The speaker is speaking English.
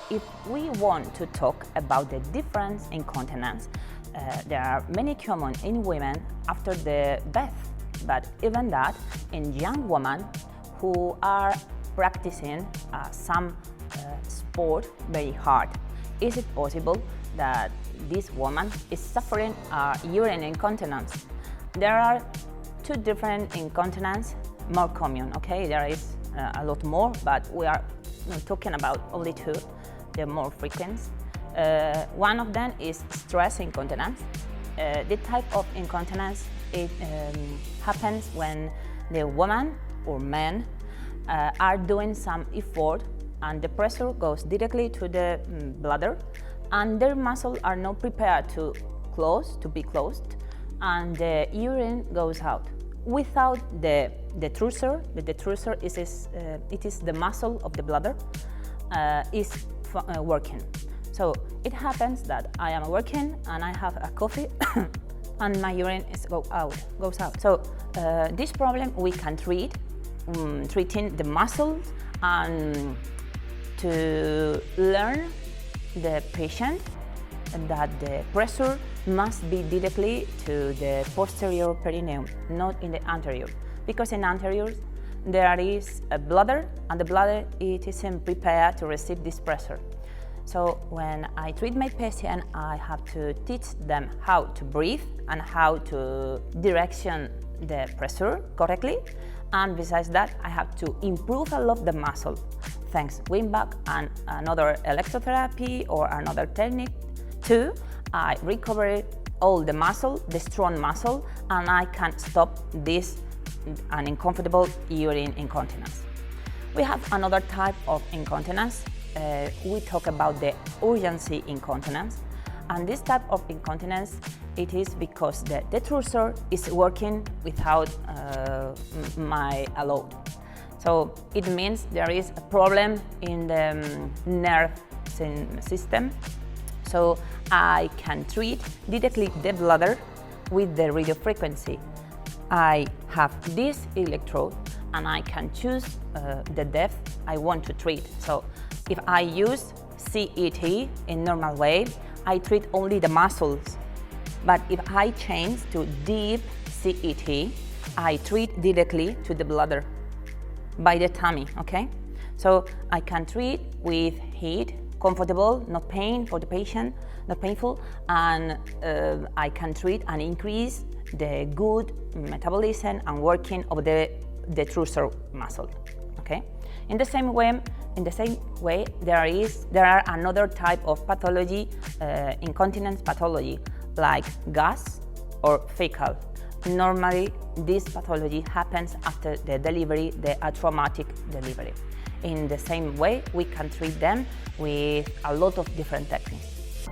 if we want to talk about the difference in incontinence, there are many common in women after the birth, but even that in young women who are practicing some sport very hard. Is it possible that this woman is suffering urine incontinence? There are two different incontinence more common, okay? There is a lot more, but we are talking about only two, the more frequent. One of them is stress incontinence. The type of incontinence, it happens when the woman or man are doing some effort and the pressure goes directly to the bladder and their muscles are not prepared to be closed, and the urine goes out without the detrusor. The detrusor is the muscle of the bladder is working. So it happens that I am working and I have a coffee and my urine goes out. So this problem we can treat, treating the muscles and to learn the patient that the pressure must be directly to the posterior perineum, not in the anterior, because in anterior there is a bladder and the bladder it isn't prepared to receive this pressure. So when I treat my patient, I have to teach them how to breathe and how to direction the pressure correctly, and besides that I have to improve a lot the muscle thanks Winback and another electrotherapy or another technique too. I recover all the muscle, the strong muscle, and I can stop this uncomfortable urine incontinence. We have another type of incontinence. We talk about the urgency incontinence, and this type of incontinence, it is because the detrusor is working without my allow. So it means there is a problem in the nerve system. So I can treat directly the bladder with the radiofrequency. I have this electrode and I can choose the depth I want to treat. So if I use CET in normal way, I treat only the muscles. But if I change to deep CET, I treat directly to the bladder by the tummy, okay? So I can treat with heat, comfortable, not pain for the patient, not painful, and I can treat and increase the good metabolism and working of the detrusor muscle, okay? In the same way, there are another type of pathology, incontinence pathology, like gas or fecal. Normally, this pathology happens after the delivery, a traumatic delivery. In the same way, we can treat them with a lot of different techniques.